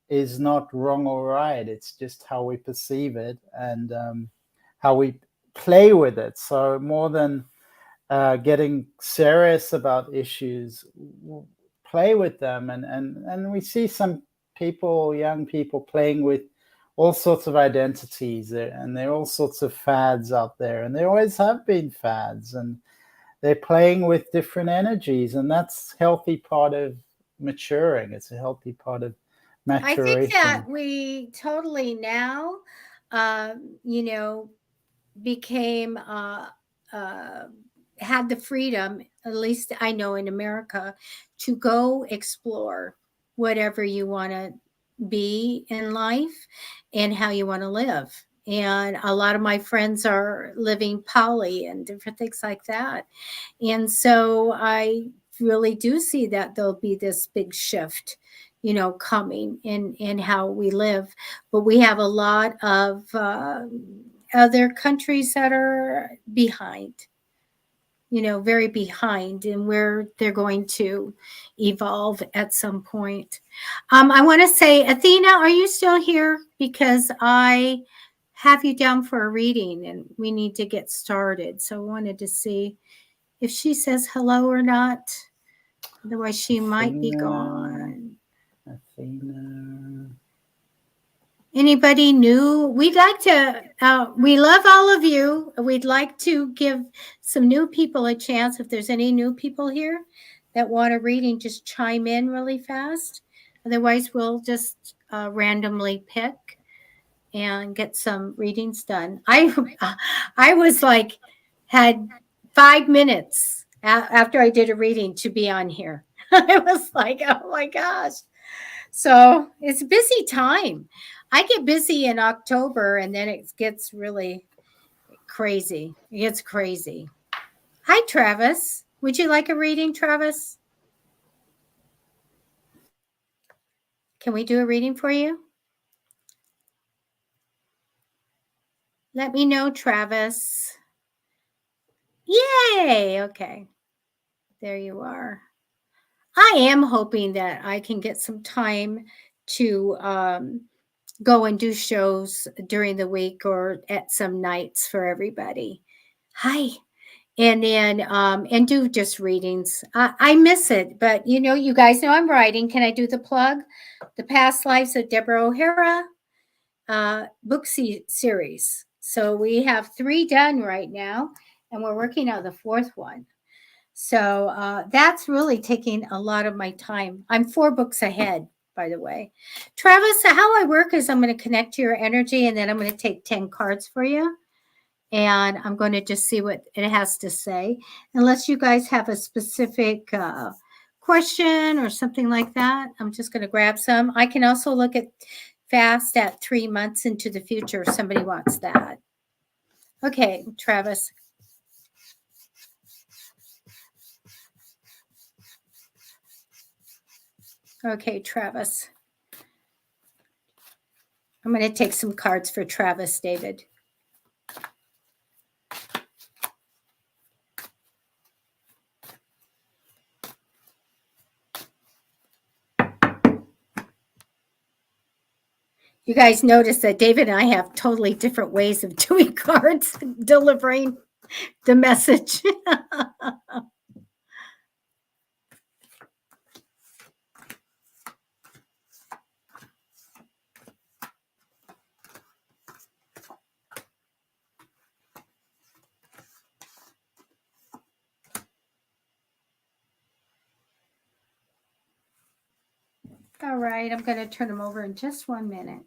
is not wrong or right. It's just how we perceive it, and how we play with it. So more than getting serious about issues, play with them. And we see some people, young people, playing with all sorts of identities, and there are all sorts of fads out there, and there always have been fads, and they're playing with different energies, and that's healthy part of maturing. It's a healthy part of I think that maturation. we totally now, you know, became had the freedom, at least I know in America, to go explore whatever you want to be in life and how you want to live. And a lot of my friends are living poly and different things like that. And so I really do see that there'll be this big shift, coming in how we live. But we have a lot of other countries that are behind, very behind, and where they're going to evolve at some point. I want to say, Athena, are you still here? Because I have you down for a reading and we need to get started. So I wanted to see if she says hello or not. Otherwise, she might be gone. Athena. Anybody new? We'd like to, we love all of you. We'd like to give some new people a chance. If there's any new people here that want a reading, just chime in really fast. Otherwise, we'll just randomly pick and get some readings done. I was like, had 5 minutes after I did a reading to be on here. I was like, oh my gosh. So it's a busy time. I get busy in October and then it gets really crazy. It gets crazy. Hi, Travis. Would you like a reading, Travis? Can we do a reading for you? Let me know, Travis. Yay! Okay. There you are. I am hoping that I can get some time to go and do shows during the week or at some nights for everybody. Hi. And then and do just readings. I miss it, but you guys know I'm writing. Can I do the plug? The Past Lives of Deborah O'Hara book series. So we have 3 done right now, and we're working on the 4th one. So that's really taking a lot of my time. I'm 4 books ahead, by the way. Travis, how I work is I'm going to connect to your energy, and then I'm going to take 10 cards for you. And I'm going to just see what it has to say. Unless you guys have a specific question or something like that, I'm just going to grab some. I can also look at fast at 3 months into the future if somebody wants that. Okay, Travis. Okay, Travis. I'm going to take some cards for Travis, David. You guys notice that David and I have totally different ways of doing cards, delivering the message. All right, I'm going to turn them over in just 1 minute.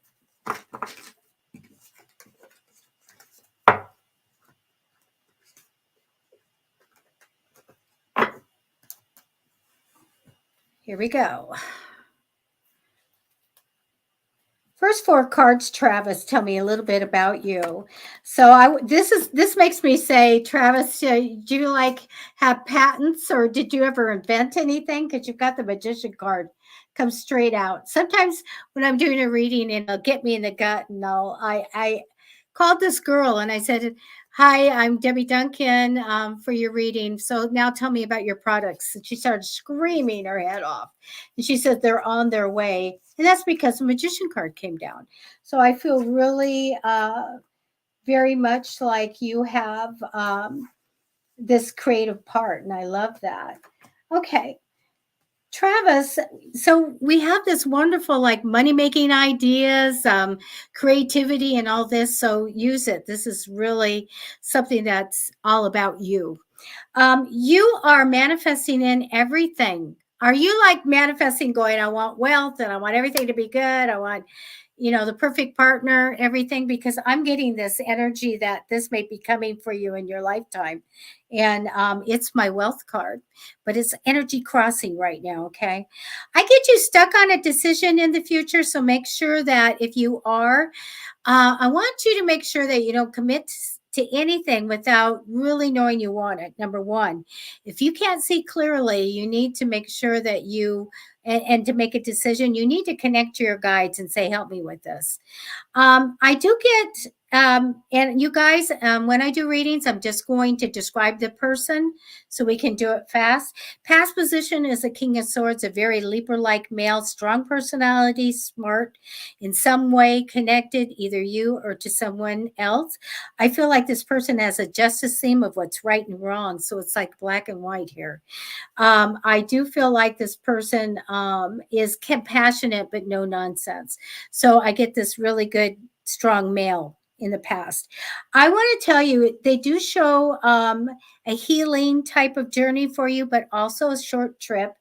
Here we go. first 4 cards, Travis, tell me a little bit about you. So this makes me say, Travis, do you like have patents, or did you ever invent anything? Because you've got the magician card come straight out. Sometimes when I'm doing a reading, it'll get me in the gut, and I called this girl and I said, "Hi, I'm Debbie Duncan for your reading. So now tell me about your products." And she started screaming her head off. And she said they're on their way. And that's because the magician card came down. So I feel really very much like you have this creative part. And I love that. Okay. Travis, so we have this wonderful like money making ideas, creativity, and all this. So use it. This is really something that's all about you. You are manifesting in everything. Are you like manifesting going, I want wealth and I want everything to be good. I want, the perfect partner, everything, because I'm getting this energy that this may be coming for you in your lifetime. And it's my wealth card, but it's energy crossing right now. Okay. I get you stuck on a decision in the future. So make sure that if you are, I want you to make sure that you don't commit to anything without really knowing you want it. Number one, if you can't see clearly, you need to make sure that and to make a decision, you need to connect to your guides and say, help me with this. I do get, and you guys, when I do readings, I'm just going to describe the person so we can do it fast. Past position is a King of Swords, a very Libra-like male, strong personality, smart, in some way connected, either you or to someone else. I feel like this person has a justice theme of what's right and wrong. So it's like black and white here. I do feel like this person is compassionate, but no nonsense. So I get this really good, strong male in the past. I want to tell you, they do show a healing type of journey for you, but also a short trip.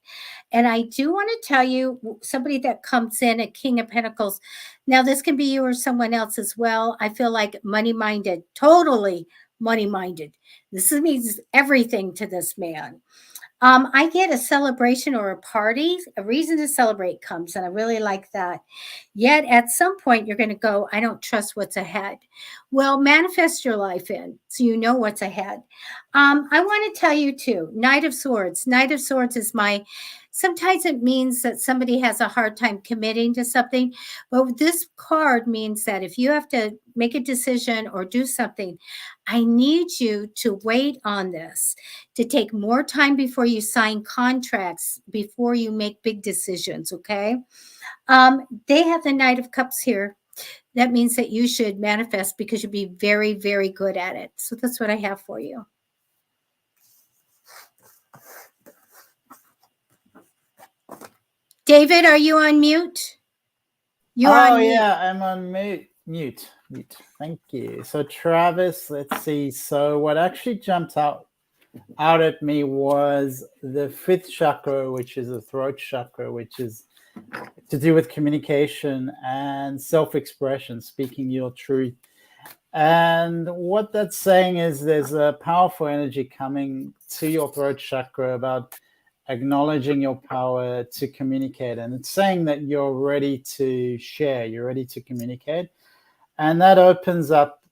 And I do want to tell you, somebody that comes in, a King of Pentacles. Now, this can be you or someone else as well. I feel like money minded, totally money minded. This means everything to this man. I get a celebration or a party, a reason to celebrate comes, and I really like that. Yet at some point, you're going to go, I don't trust what's ahead. Well, manifest your life in so you know what's ahead. I want to tell you too, Knight of Swords. Knight of Swords is sometimes it means that somebody has a hard time committing to something. But this card means that if you have to make a decision or do something, I need you to wait on this, to take more time before you sign contracts, before you make big decisions, okay? They have the Knight of Cups here. That means that you should manifest because you'll be very, very good at it. So that's what I have for you. David, are you on mute? You're on mute. Yeah, I'm on mute. Thank you. So Travis, let's see. So what actually jumped out at me was the 5th chakra, which is the throat chakra, which is to do with communication and self-expression, speaking your truth. And what that's saying is there's a powerful energy coming to your throat chakra about acknowledging your power to communicate. And it's saying that you're ready to share, you're ready to communicate. And that opens up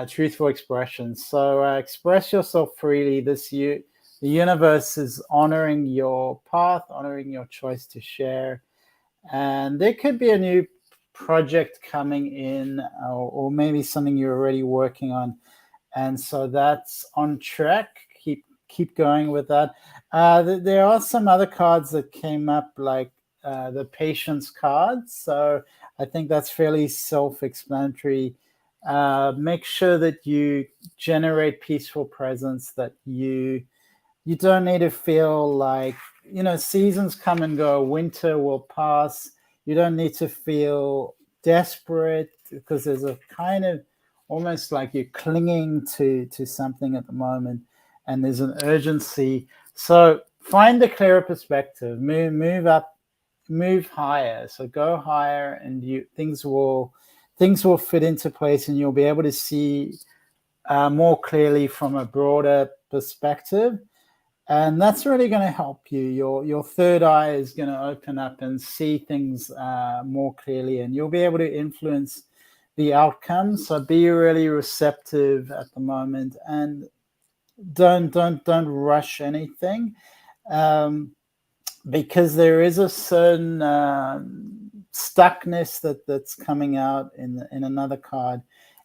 truthful expression. So express yourself freely. The universe is honoring your path, honoring your choice to share. And there could be a new project coming in, or maybe something you're already working on. And so that's on track. Keep going with that. There are some other cards that came up, like the patience cards. So I think that's fairly self-explanatory. Make sure that you generate peaceful presence, that you don't need to feel like, seasons come and go, winter will pass. You don't need to feel desperate, because there's a kind of almost like you're clinging to something at the moment, and there's an urgency. So find a clearer perspective, move up, move higher. So go higher, and things will fit into place, and you'll be able to see more clearly from a broader perspective. And that's really going to help you. Your third eye is going to open up and see things more clearly, and you'll be able to influence the outcomes. So be really receptive at the moment, and don't rush anything, because there is a certain stuckness that's coming out in another card.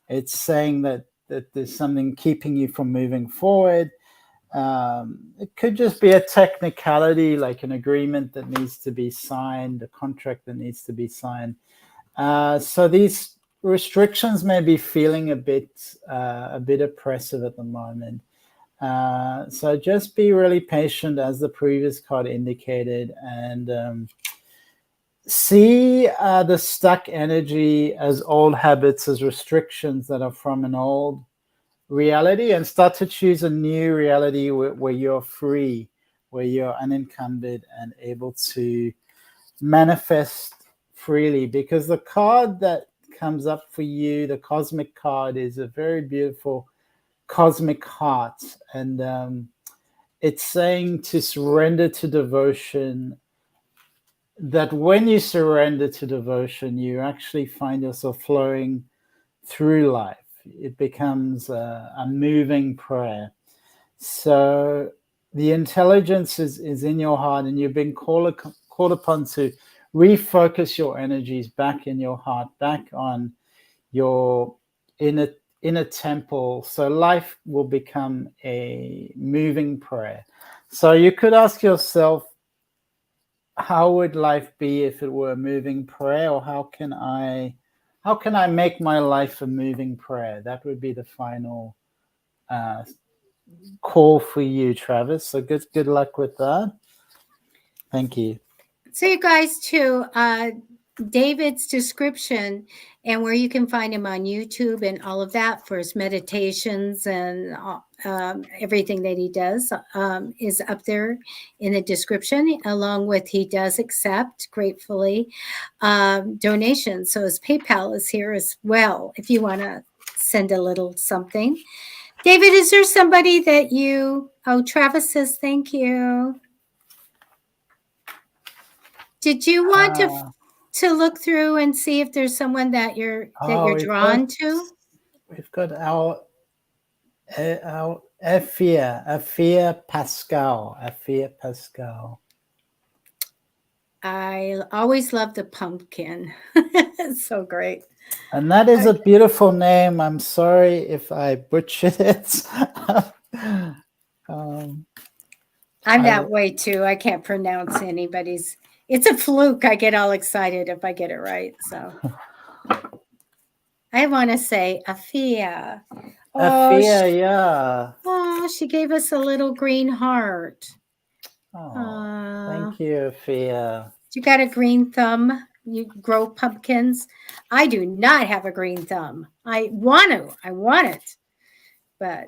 It's saying that there's something keeping you from moving forward. It could just be a technicality, like an agreement that needs to be signed, a contract that needs to be signed. So these restrictions may be feeling a bit oppressive at the moment. So just be really patient, as the previous card indicated, and see the stuck energy as old habits, as restrictions that are from an old reality, and start to choose a new reality where you're free, where you're unencumbered and able to manifest freely. Because the card that comes up for you, the cosmic card, is a very beautiful cosmic heart, and it's saying to surrender to devotion. That when you surrender to devotion, you actually find yourself flowing through life. It becomes a moving prayer. So the intelligence is in your heart, and you've been called upon to refocus your energies back in your heart, back on your inner temple. So life will become a moving prayer. So you could ask yourself, how would life be if it were a moving prayer, or how can I make my life a moving prayer? That would be the final call for you, Travis. So good luck with that. Thank you. So you guys, too, David's description and where you can find him on YouTube and all of that for his meditations and everything that he does is up there in the description, along with he does accept gratefully donations. So his PayPal is here as well if you want to send a little something. David, is there somebody that Travis says thank you. Did you want to look through and see if there's someone that you're drawn to? We've got our Afia Pascal. I always love the pumpkin. It's so great. And that is a beautiful name. I'm sorry if I butchered it. I'm that way too. I can't pronounce anybody's. It's a fluke. I get all excited if I get it right. So I want to say Afia. Afia, yeah. Oh, she gave us a little green heart. Oh, thank you, Afia. You got a green thumb. You grow pumpkins. I do not have a green thumb. I want it. But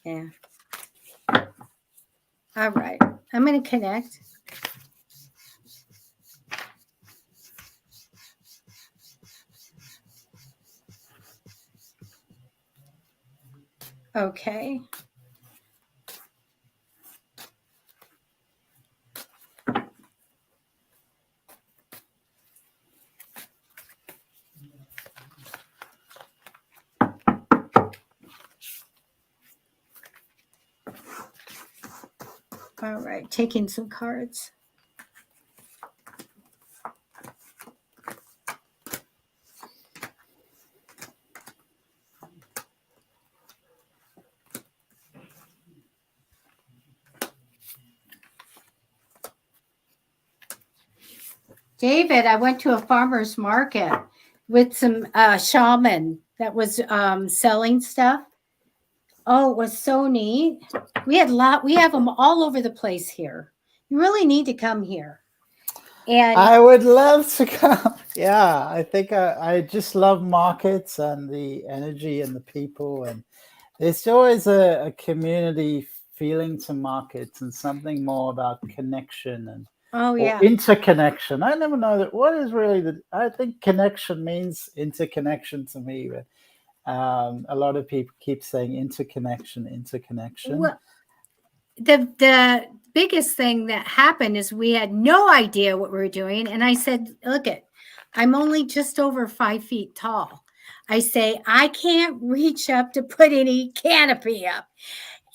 yeah. All right. I'm going to connect. Okay. All right, taking some cards. David, I went to a farmer's market with some shaman that was selling stuff. Oh, it was so neat. We have them all over the place here. You really need to come here. And I would love to come. Yeah, I think I just love markets and the energy and the people, and there's always a community feeling to markets and something more about connection and or interconnection. I never know that what is really I think connection means interconnection to me, but a lot of people keep saying interconnection. Well, the biggest thing that happened is we had no idea what we were doing. And I said, look it, I'm only just over 5 feet tall. I say, I can't reach up to put any canopy up.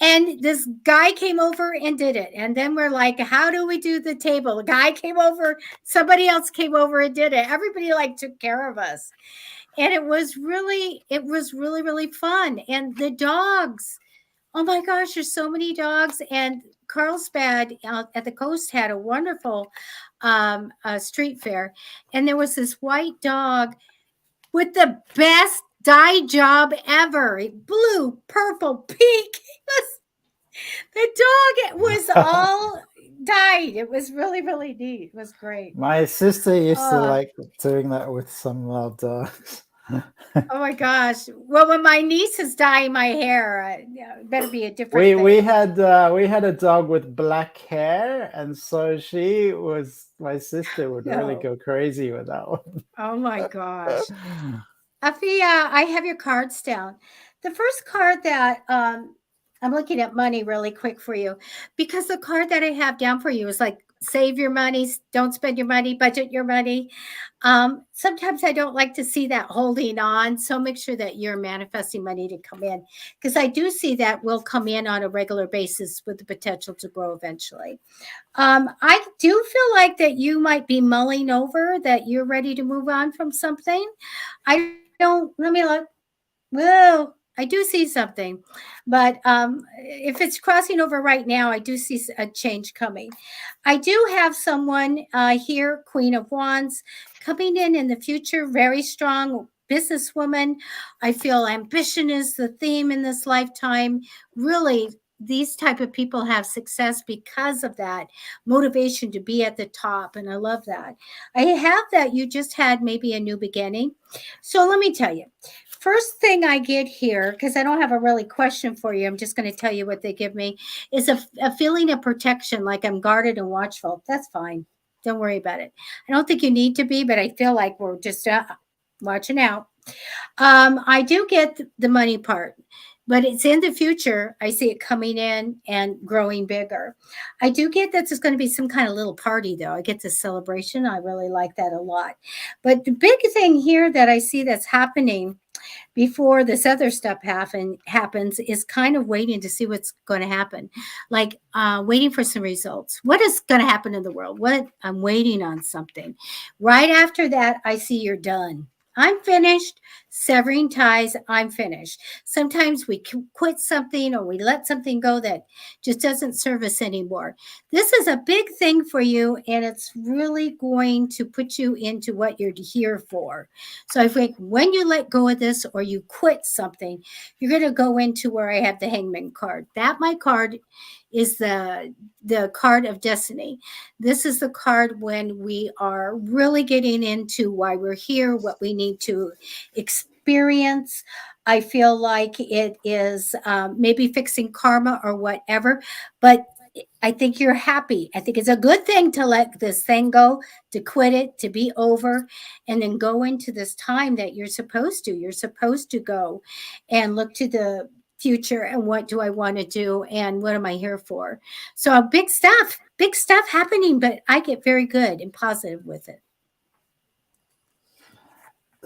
And this guy came over and did it. And then we're like, how do we do the table? The guy came over, somebody else came over and did it. Everybody like took care of us. And it was really, really fun. And the dogs, oh my gosh, there's so many dogs. And Carlsbad at the coast had a wonderful street fair. And there was this white dog with the best dye job ever. Blue, purple, pink. The dog was all dyed. It was really, really neat. It was great. My sister used to like doing that with some of our dogs. Oh my gosh! Well, when my niece is dyeing my hair, it better be a different thing. We had a dog with black hair, and so my sister would really go crazy with that one. Oh my gosh! Afia, I have your cards down. The first card that I'm looking at money really quick for you, because the card that I have down for you is like save your money, don't spend your money, budget your money. Sometimes I don't like to see that holding on. So make sure that you're manifesting money to come in, because I do see that will come in on a regular basis with the potential to grow eventually. I do feel like that you might be mulling over that you're ready to move on from something. Let me look. Whoa. I do see something, but if it's crossing over right now, I do see a change coming. I do have someone here, Queen of Wands, coming in the future, very strong businesswoman. I feel ambition is the theme in this lifetime. Really, these type of people have success because of that motivation to be at the top, and I love that. I have that you just had maybe a new beginning. So let me tell you. First thing I get here, because I don't have a really question for you, I'm just going to tell you what they give me, is a feeling of protection, like I'm guarded and watchful. That's fine. Don't worry about it. I don't think you need to be, but I feel like we're just watching out. I do get the money part, but it's in the future. I see it coming in and growing bigger. I do get that there's going to be some kind of little party, though. I get the celebration. I really like that a lot. But the big thing here that I see that's happening before this other stuff happens is kind of waiting to see what's going to happen, like waiting for some results. What is going to happen in the world? What I'm waiting on something. Right after that, I see you're done. I'm finished. Severing ties, I'm finished. Sometimes we quit something or we let something go that just doesn't serve us anymore. This is a big thing for you, and it's really going to put you into what you're here for. So I think when you let go of this or you quit something, you're going to go into where I have the Hangman card. That my card is the card of destiny. This is the card when we are really getting into why we're here, what we need to experience. I feel like it is maybe fixing karma or whatever, but I think you're happy. I think it's a good thing to let this thing go, to quit it, to be over, and then go into this time that you're supposed to. You're supposed to go and look to the future and what do I want to do and what am I here for? So big stuff happening, but I get very good and positive with it.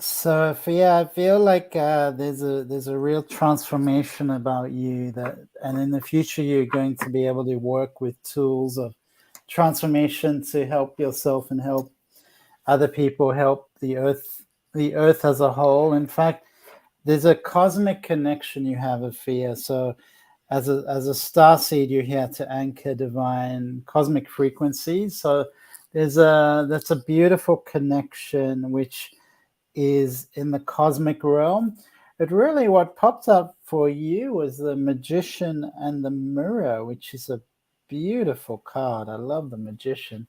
So I feel like there's a real transformation about you and in the future you're going to be able to work with tools of transformation to help yourself and help other people, help the earth as a whole. In fact, there's a cosmic connection you have, Afia. So as a star seed, you're here to anchor divine cosmic frequencies. So that's a beautiful connection which is in the cosmic realm. But really what popped up for you was the Magician and the Mirror, which is a beautiful card. I love the Magician.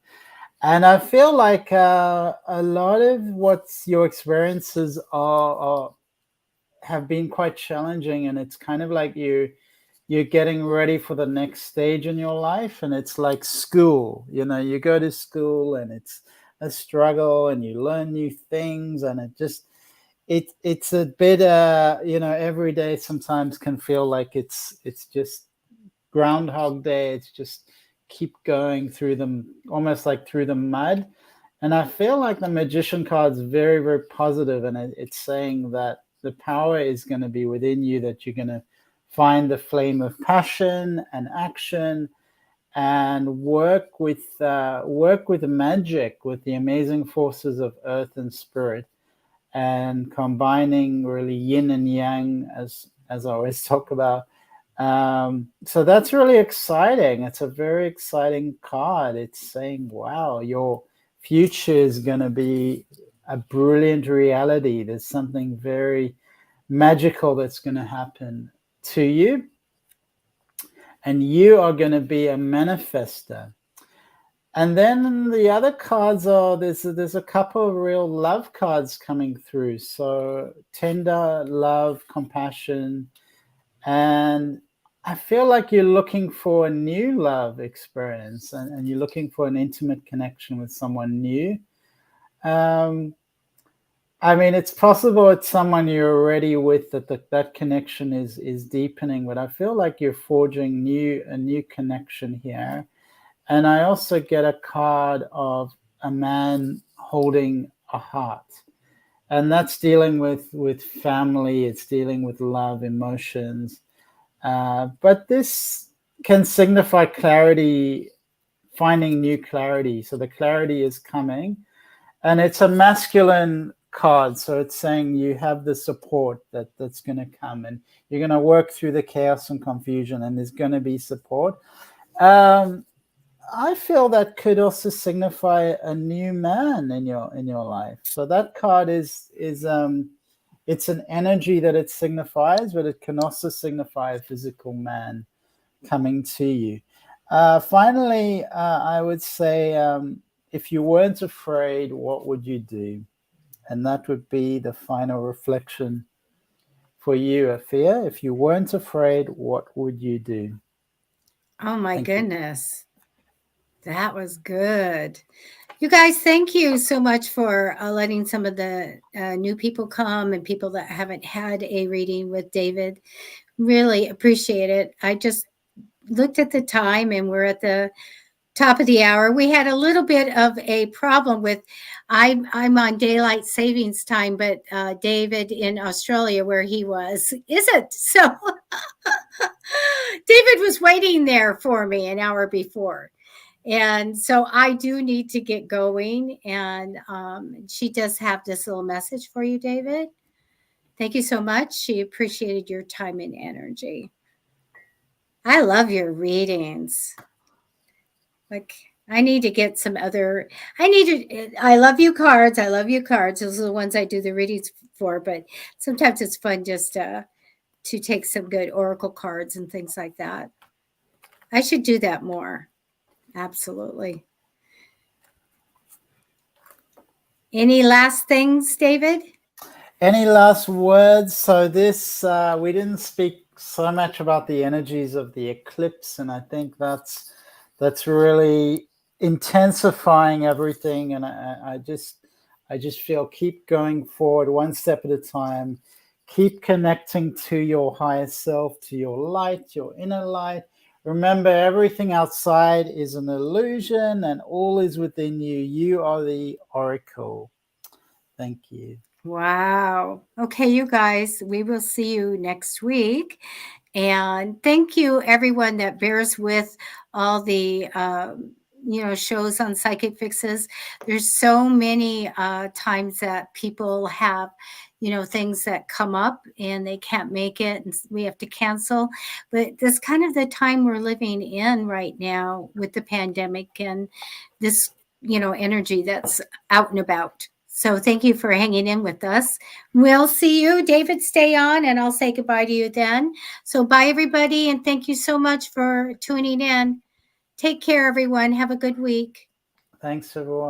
And I feel like a lot of what your experiences have been quite challenging, and it's kind of like you're getting ready for the next stage in your life, and it's like school. You go to school and it's a struggle and you learn new things, and it's a bit every day sometimes can feel like it's just Groundhog Day. It's just keep going through them, almost like through the mud. And I feel like the Magician card is very, very positive, and it's saying that the power is going to be within you, that you're going to find the flame of passion and action, and work with magic, with the amazing forces of earth and spirit, and combining really yin and yang, as I always talk about. So that's really exciting. It's a very exciting card. It's saying, wow, your future is going to be a brilliant reality. There's something very magical that's going to happen to you, and you are going to be a manifester. And then the other cards are, there's a couple of real love cards coming through. So tender love, compassion, and I feel like you're looking for a new love experience, and you're looking for an intimate connection with someone new. I mean, it's possible it's someone you're already with, that connection is deepening, but I feel like you're forging a new connection here. And I also get a card of a man holding a heart. And that's dealing with family, it's dealing with love, emotions. But this can signify clarity, finding new clarity. So the clarity is coming. And it's a masculine card. So it's saying you have the support that's going to come, and you're going to work through the chaos and confusion, and there's going to be support. I feel that could also signify a new man in your life. So that card is it's an energy that it signifies, but it can also signify a physical man coming to you. Finally, I would say, if you weren't afraid, what would you do? And that would be the final reflection for you, Afia. If you weren't afraid, what would you do? Oh my goodness. That was good. You guys, thank you so much for letting some of the new people come, and people that haven't had a reading with David. Really appreciate it. I just looked at the time, and we're at the top of the hour. We had a little bit of a problem with, I'm on daylight savings time, but David in Australia, where he was, isn't. So David was waiting there for me an hour before. And so I do need to get going. And she does have this little message for you, David. Thank you so much. She appreciated your time and energy. I love your readings. Like, I need to get some other, I love you cards. I love you cards. Those are the ones I do the readings for. But sometimes it's fun just to take some good oracle cards and things like that. I should do that more. Absolutely. Any last things, David? Any last words? So this, we didn't speak so much about the energies of the eclipse, and I think that's really intensifying everything. And I just feel, keep going forward one step at a time. Keep connecting to your higher self, to your light, your inner light. Remember, everything outside is an illusion, and all is within you. You are the oracle. Thank you. Wow. Okay, you guys, we will see you next week. And thank you, everyone that bears with all the shows on Psychic Fixes. There's so many times that people have things that come up and they can't make it, and we have to cancel. But that's kind of the time we're living in right now with the pandemic and this energy that's out and about. So thank you for hanging in with us. We'll see you. David, stay on, and I'll say goodbye to you then. So bye, everybody, and thank you so much for tuning in. Take care, everyone. Have a good week. Thanks, everyone.